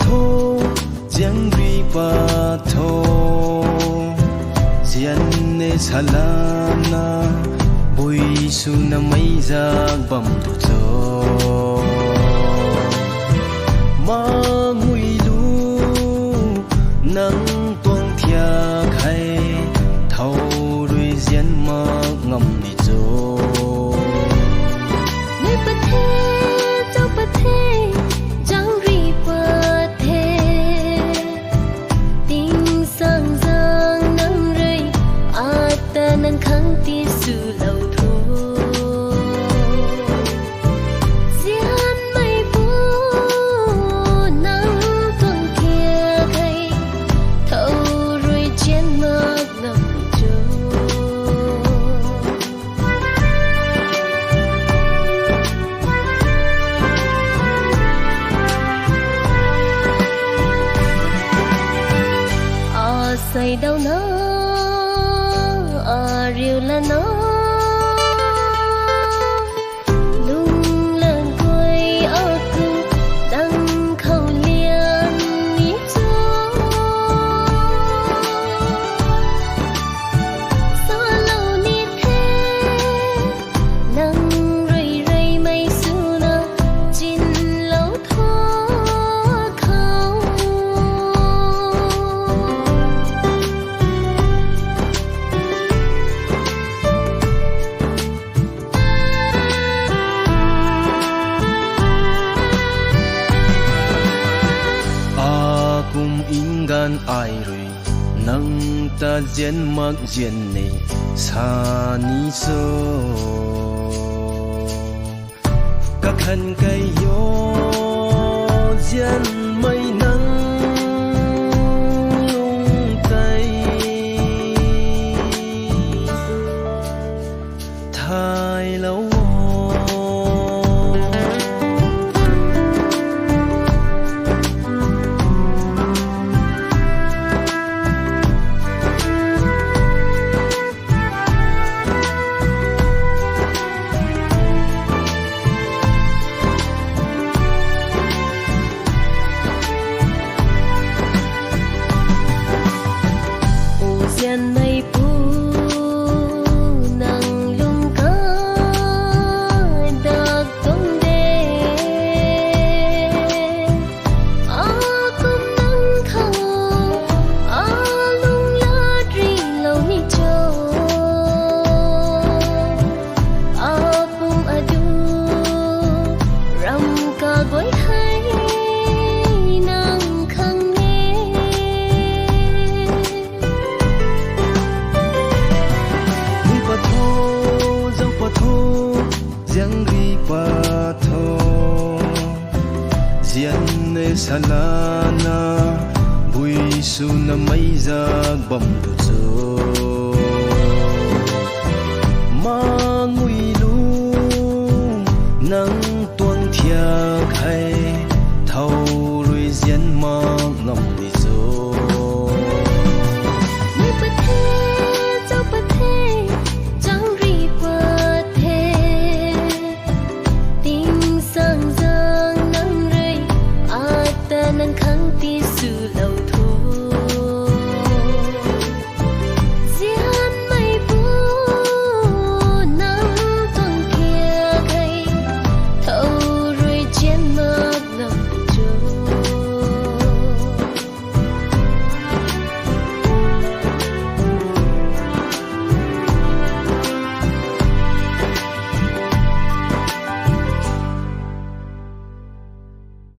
thô giang ri pa thô giang ne salana bui su na mai ra bam tu cho ma ngui lu nang tuang thia khai thâu đuôi giang ma ngầm đi cho say đâu nó riu là nó lung lên quay ở cứ đang khâu liền ní cho xa lâu ní thế nắng rơi rơi mây su na chín lâu thó khâu gan ai rồi nang ta gen mak gen nei sa ni so các khăn cây yo gen mai nang lung tay thai lâu gian mây pu nang lung ca dak tong de a kum nang khao a lung la tri lo ni cho a pum adu ram ka goi hai nang khang giang ri pa tho giang ne salana bui su na mai ra bam tu cho ma ngui lu nang tuang thia khai